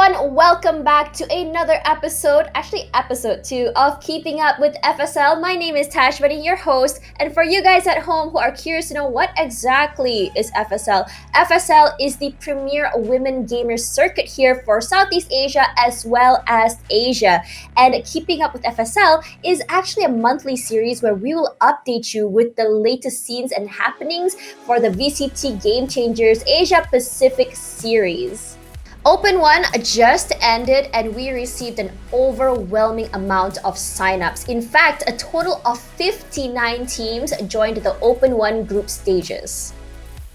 everyone, welcome back to another episode, actually episode 2 of Keeping Up with FSL. My name is Tashwani, your host, and for you guys at home who are curious to know what exactly is FSL, FSL is the premier women gamer circuit here for Southeast Asia as well as Asia. And Keeping Up with FSL is actually a monthly series where we will update you with the latest scenes and happenings for the VCT Game Changers Asia Pacific series. Open 1 just ended and we received an overwhelming amount of signups. In fact, a total of 59 teams joined the Open 1 group stages.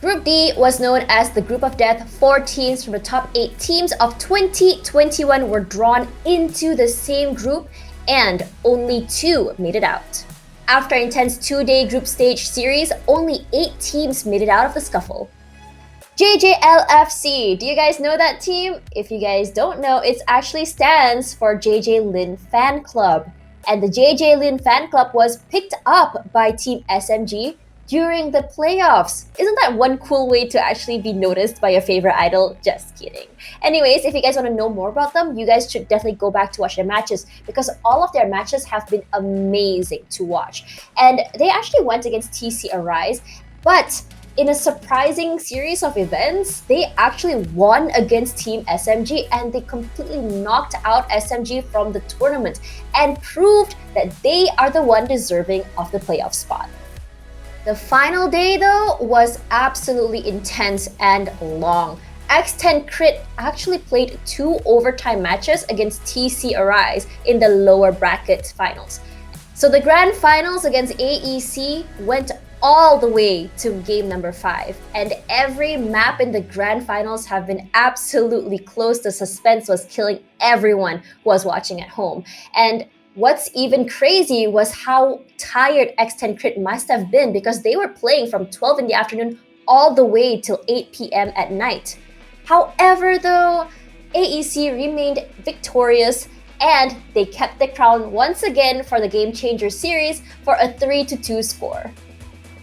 Group D was known as the Group of Death. 4 teams from the top 8 teams of 2021 were drawn into the same group and only 2 made it out. After an intense 2-day group stage series, only 8 teams made it out of the scuffle. JJLFC. Do you guys know that team? If you guys don't know, it actually stands for JJ Lin Fan Club. And the JJ Lin Fan Club was picked up by Team SMG during the playoffs. Isn't that one cool way to actually be noticed by your favorite idol? Just kidding. Anyways, if you guys want to know more about them, you guys should definitely go back to watch their matches because all of their matches have been amazing to watch. And they actually went against TC Arise, but in a surprising series of events, they actually won against Team SMG and they completely knocked out SMG from the tournament and proved that they are the one deserving of the playoff spot. The final day though was absolutely intense and long. X10 Crit actually played 2 overtime matches against TC Arise in the lower bracket finals. So the grand finals against AEC went all the way to game number 5, and every map in the grand finals have been absolutely close. The suspense was killing everyone who was watching at home. And what's even crazy was how tired X10 Crit must have been because they were playing from 12 in the afternoon all the way till 8 p.m. at night. However, though, AEC remained victorious and they kept the crown once again for the Game Changer series for a 3-2 score.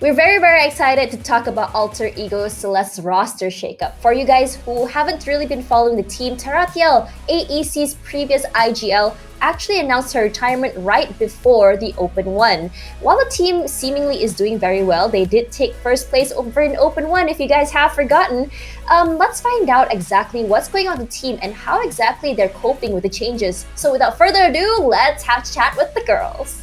We're very excited to talk about Alter Ego Celeste's roster shakeup. For you guys who haven't really been following the team, Tarathiel, AEC's previous IGL, actually announced her retirement right before the Open 1. While the team seemingly is doing very well, they did take first place over in Open 1 if you guys have forgotten. Let's find out exactly what's going on with the team and how exactly they're coping with the changes. So without further ado, let's have a chat with the girls.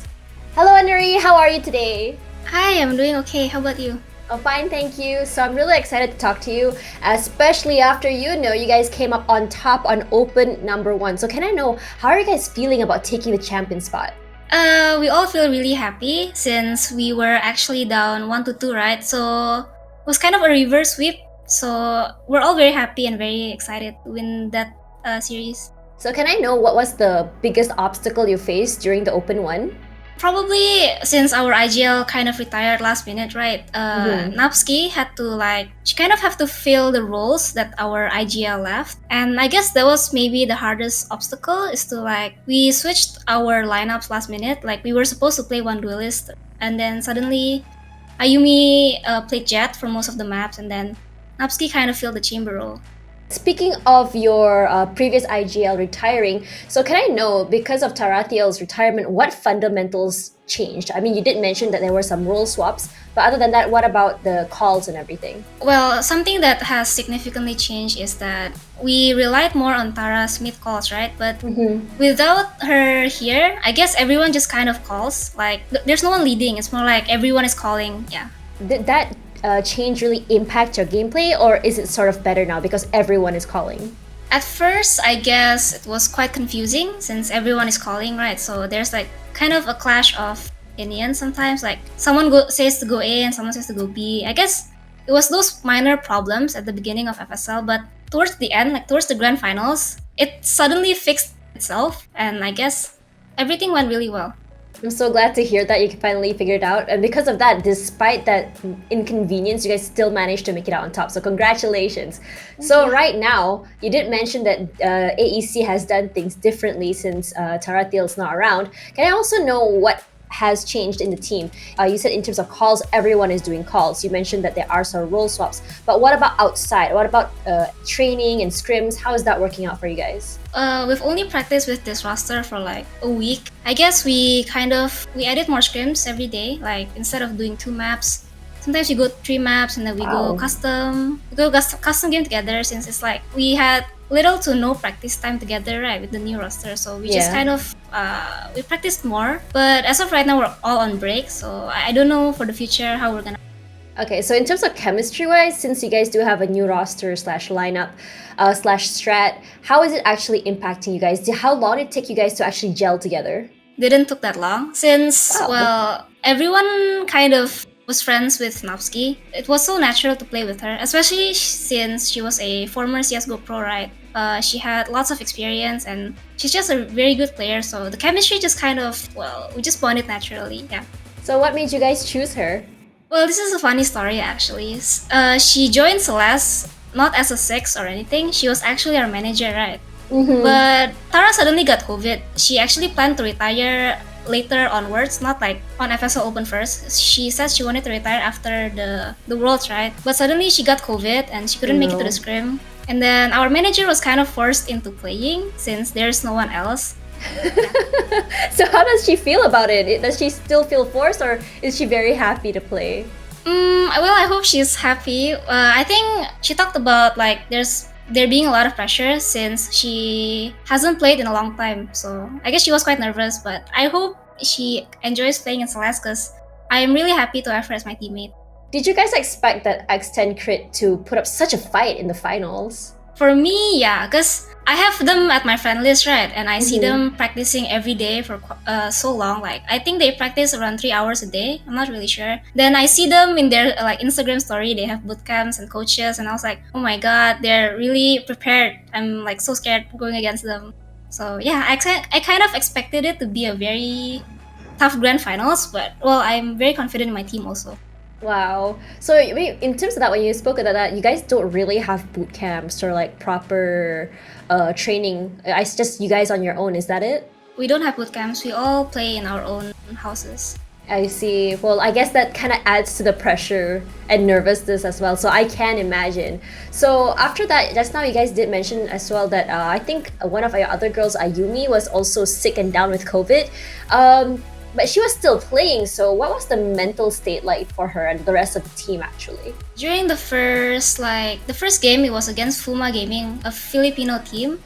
Hello Anuri, how are you today? Hi, I'm doing okay. How about you? Oh, fine, thank you. So I'm really excited to talk to you, especially after you guys came up on top on Open number 1. So can I know, how are you guys feeling about taking the champion spot? We all feel really happy since we were actually down 1-2, right? So it was kind of a reverse sweep. So we're all very happy and very excited to win that series. So can I know what was the biggest obstacle you faced during the Open 1? Probably since our IGL kind of retired last minute, right? Napski had to she kind of have to fill the roles that our IGL left. And I guess that was maybe the hardest obstacle is to we switched our lineups last minute. Like we were supposed to play one duelist and then suddenly Ayumi played Jet for most of the maps and then Napski kind of filled the chamber role. Speaking of your previous IGL retiring, so can I know, because of Tarathiel's retirement, what fundamentals changed? I mean, you did mention that there were some role swaps, but other than that, what about the calls and everything? Well, something that has significantly changed is that we relied more on Tara's mid calls, right? But without her here, I guess everyone just kind of calls. Like, there's no one leading. It's more like everyone is calling. Yeah. Did that change really impact your gameplay, or is it sort of better now because everyone is calling? At first, I guess it was quite confusing since everyone is calling, right? So there's kind of a clash of opinions sometimes. Like someone says to go A and someone says to go B. I guess it was those minor problems at the beginning of FSL, but towards the end, towards the grand finals, it suddenly fixed itself, and I guess everything went really well. I'm so glad to hear that you finally figured it out. And because of that, despite that inconvenience, you guys still managed to make it out on top. So congratulations. So right now, you did mention that AEC has done things differently since Tarathiel's not around. Can I also know what has changed in the team? You said in terms of calls, everyone is doing calls. You mentioned that there are some role swaps. But what about outside? What about training and scrims? How is that working out for you guys? We've only practiced with this roster for like a week. I guess we added more scrims every day. Like instead of doing 2 maps, sometimes we go 3 maps and then we go custom game together, since it's like we had little to no practice time together, right, with the new roster. So we just kind of we practiced more. But as of right now, we're all on break, so I don't know for the future how we're gonna. Okay, so in terms of chemistry-wise, since you guys do have a new roster slash lineup slash strat, how is it actually impacting you guys? How long did it take you guys to actually gel together? Didn't took that long, since well, everyone kind of was friends with Napski. It was so natural to play with her, especially since she was a former CSGO pro, right? She had lots of experience and she's just a very good player, so the chemistry just kind of, well, we just bonded naturally, yeah. So what made you guys choose her? Well, this is a funny story actually. She joined Celeste not as a 6 or anything, she was actually our manager, right? But Tara suddenly got COVID. She actually planned to retire later onwards, not like on FSL Open first. She said she wanted to retire after the Worlds, right? But suddenly she got COVID and she couldn't make it to the scrim. And then our manager was kind of forced into playing since there's no one else. So how does she feel about it? Does she still feel forced, or is she very happy to play? Well, I hope she's happy. I think she talked about like there being a lot of pressure since she hasn't played in a long time. So I guess she was quite nervous, but I hope she enjoys playing in Celeste because I am really happy to have her as my teammate. Did you guys expect that X10 Crit to put up such a fight in the finals? For me, yeah, because I have them at my friend list, right? And I see them practicing every day for so long. Like, I think they practice around 3 hours a day. I'm not really sure. Then I see them in their like Instagram story. They have boot camps and coaches. And I was like, oh my God, they're really prepared. I'm like so scared going against them. So yeah, I kind of expected it to be a very tough grand finals. But well, I'm very confident in my team also. Wow. So in terms of that, when you spoke about that, you guys don't really have boot camps or like proper training. It's just you guys on your own. Is that it? We don't have boot camps. We all play in our own houses. I see. Well, I guess that kind of adds to the pressure and nervousness as well. So I can imagine. So after that, just now you guys did mention as well that I think one of our other girls, Ayumi, was also sick and down with COVID. But she was still playing, so what was the mental state like for her and the rest of the team actually? During the first game, it was against Fuma Gaming, a Filipino team.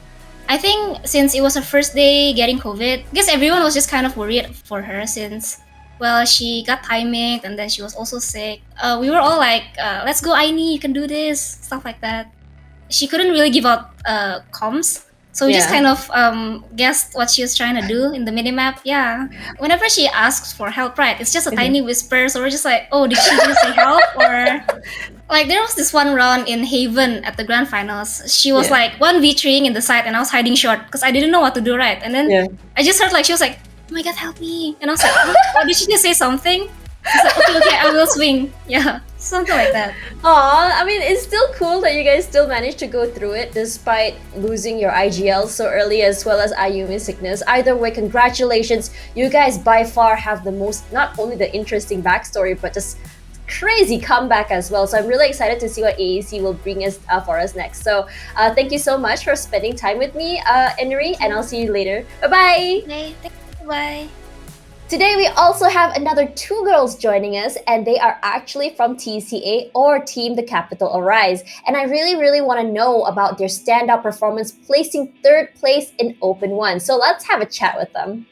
I think since it was her first day getting COVID, I guess everyone was just kind of worried for her since, well, she got timing and then she was also sick. We were all like, let's go Aini, you can do this, stuff like that. She couldn't really give out comms. So we just kind of guessed what she was trying to do in the minimap. Yeah. Whenever she asks for help, right, it's just a tiny whisper. So we're just like, oh, did she just say help? Or like there was this one round in Haven at the grand finals. She was like 1v3ing in the side and I was hiding short because I didn't know what to do, right? And then I just heard like she was like, oh my God, help me. And I was like, oh, did she just say something? I was like, okay, I will swing. Yeah. Something like that. Aw, I mean, it's still cool that you guys still managed to go through it despite losing your IGL so early as well as Ayumi's sickness. Either way, congratulations. You guys by far have the most, not only the interesting backstory, but just crazy comeback as well. So I'm really excited to see what AAC will bring us for us next. So thank you so much for spending time with me, Enri, and I'll see you later. Bye-bye. Okay, thank you. Bye. Today we also have another 2 girls joining us, and they are actually from TCA or Team the Capital Arise. And I really want to know about their standout performance, placing 3rd place in Open 1. So let's have a chat with them.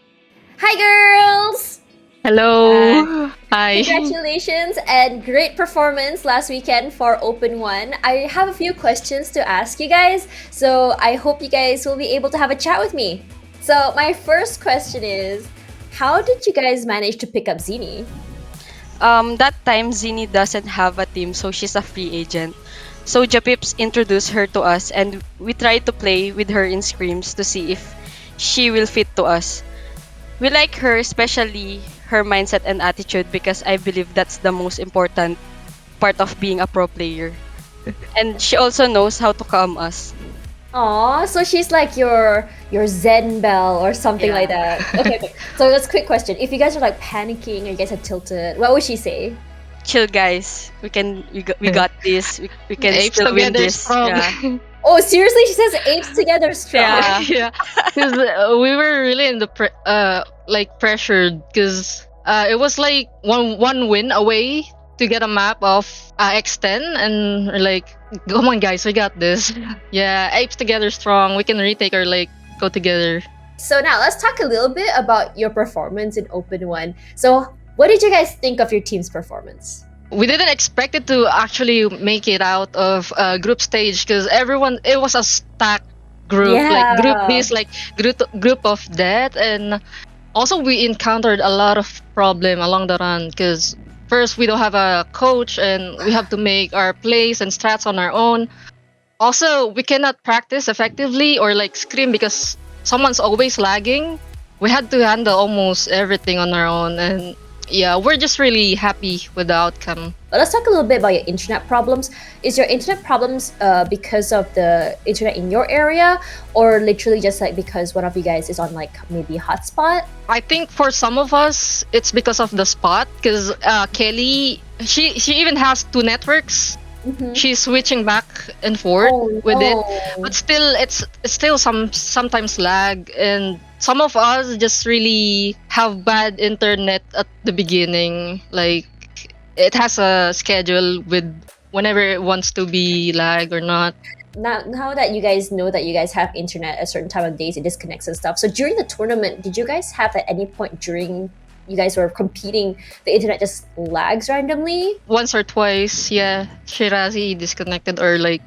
Hi girls! Hello! Hi! Congratulations and great performance last weekend for Open 1. I have a few questions to ask you guys, so I hope you guys will be able to have a chat with me. So my first question is, how did you guys manage to pick up Zini? That time, Zini doesn't have a team, so she's a free agent. So Japips introduced her to us, and we tried to play with her in scrims to see if she will fit to us. We like her, especially her mindset and attitude, because I believe that's the most important part of being a pro player. And she also knows how to calm us. Aw, so she's like your Zen bell or something like Yeah. that. Okay, okay. So that's a quick question. If you guys are like panicking or you guys are tilted, what would she say? Chill, guys. We got this. We can Apes still win together this. strong. Yeah. Oh, seriously? She says apes together strong. Yeah. Yeah, because we were really in the like pressured because it was like one win away to get a map of X10, and we're like, come on guys, we got this. Yeah, apes together strong. We can retake or like go together. So now let's talk a little bit about your performance in Open One. So what did you guys think of your team's performance? We didn't expect it to actually make it out of group stage because everyone, it was a stacked group, like group Yeah. this, like group of death, and also we encountered a lot of problem along the run because first we don't have a coach and we have to make our plays and strats on our own. Also, we cannot practice effectively or like scream because someone's always lagging. We had to handle almost everything on our own, and yeah, we're just really happy with the outcome. But let's talk a little bit about your internet problems. Is your internet problems because of the internet in your area, or literally just like because one of you guys is on like maybe hotspot? I think for some of us, it's because of the spot. Because Kelly, she even has two networks. Mhm. She's switching back and forth Oh, with it, no. but still, it's still sometimes lag, and some of us just really have bad internet at the beginning. Like it has a schedule with whenever it wants to be lag or not. Now that you guys know that you guys have internet at a certain time of days, it disconnects and stuff. So during the tournament, did you guys have at any point during you guys were competing, the internet just lags randomly? Once or twice, yeah, Shirazi disconnected or like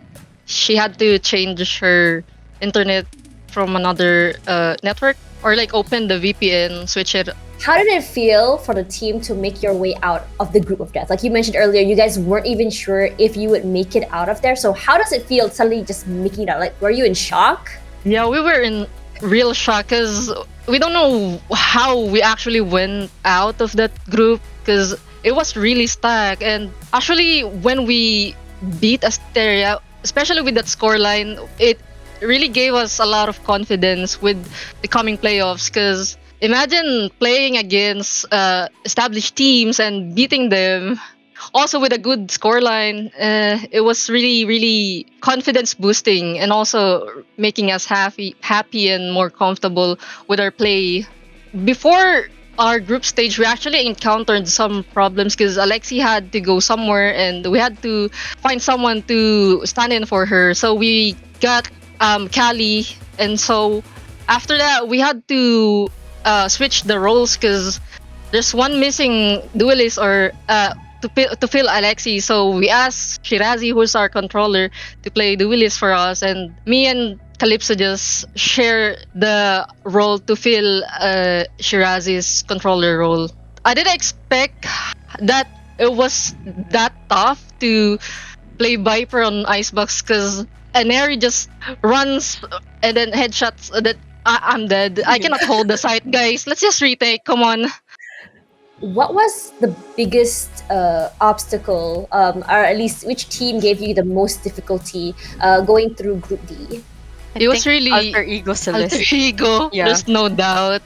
she had to change her internet from another network or like open the VPN, switch it. How did it feel for the team to make your way out of the group of death? Like you mentioned earlier, you guys weren't even sure if you would make it out of there. So how does it feel suddenly just making it out? Like, were you in shock? Yeah, we were in real shock because we don't know how we actually went out of that group because it was really stacked. And actually, when we beat Asteria, especially with that scoreline, it really gave us a lot of confidence with the coming playoffs because imagine playing against established teams and beating them also with a good scoreline. It was really really confidence boosting and also making us happy and more comfortable with our play. Before our group stage, we actually encountered some problems because Alexi had to go somewhere and we had to find someone to stand in for her, so we got Callie. And so after that we had to switch the roles because there's one missing duelist or to fill Alexi. So we asked Shirazi, who's our controller, to play duelist for us, and me and Calypso just share the role to fill Shirazi's controller role. I didn't expect that it was that tough to play Viper on Icebox because Aneri just runs and then headshots that I'm dead. I cannot hold the site, guys. Let's just retake. Come on. What was the biggest obstacle, or at least which team gave you the most difficulty going through Group D? It was really Alter Ego Celeste. alter ego. Yeah. There's no doubt.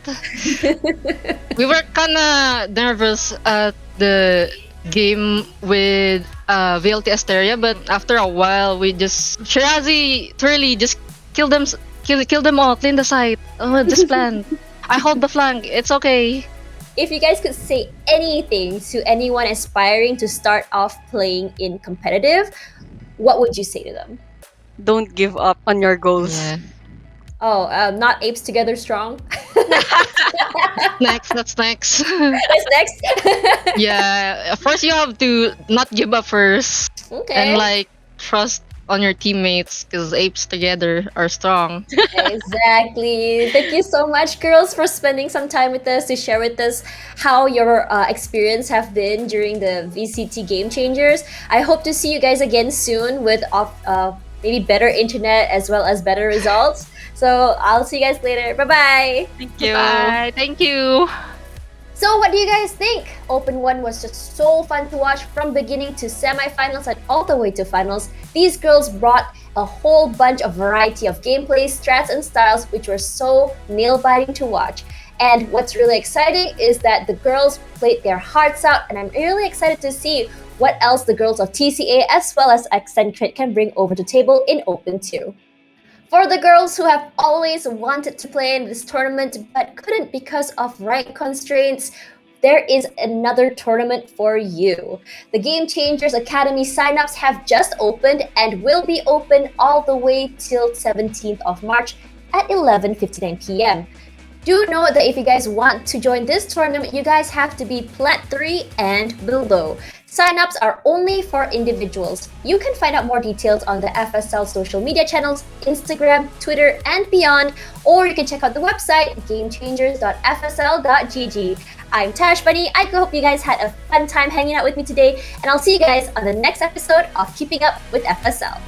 We were kinda nervous at the game with VLT Asteria, but after a while, we just Shirazi Turley just kill them, kill them all, clean the site. Oh, just plan. I hold the flank. It's okay. If you guys could say anything to anyone aspiring to start off playing in competitive, what would you say to them? Don't give up on your goals. Yeah. Oh, not apes together strong. Next, that's next. That's next. Yeah, first you have to not give up first Okay. and like trust on your teammates because apes together are strong. Exactly. Thank you so much, girls, for spending some time with us to share with us how your experience have been during the VCT Game Changers. I hope to see you guys again soon with maybe better internet as well as better results. So I'll see you guys later. Bye bye. Thank you. Bye. Thank you. So what do you guys think? Open 1 was just so fun to watch from beginning to semifinals and all the way to finals. These girls brought a whole bunch of variety of gameplay, strats, and styles which were so nail-biting to watch. And what's really exciting is that the girls played their hearts out, and I'm really excited to see what else the girls of TCA as well as Accentrate can bring over the table in Open 2. For the girls who have always wanted to play in this tournament but couldn't because of rank constraints, there is another tournament for you. The Game Changers Academy signups have just opened and will be open all the way till 17th of March at 11:59 p.m. Do note that if you guys want to join this tournament, you guys have to be Plat 3 and below. Signups are only for individuals. You can find out more details on the FSL social media channels, Instagram, Twitter, and beyond, or you can check out the website gamechangers.fsl.gg. I'm Tash Bunny. I hope you guys had a fun time hanging out with me today, and I'll see you guys on the next episode of Keeping Up with FSL.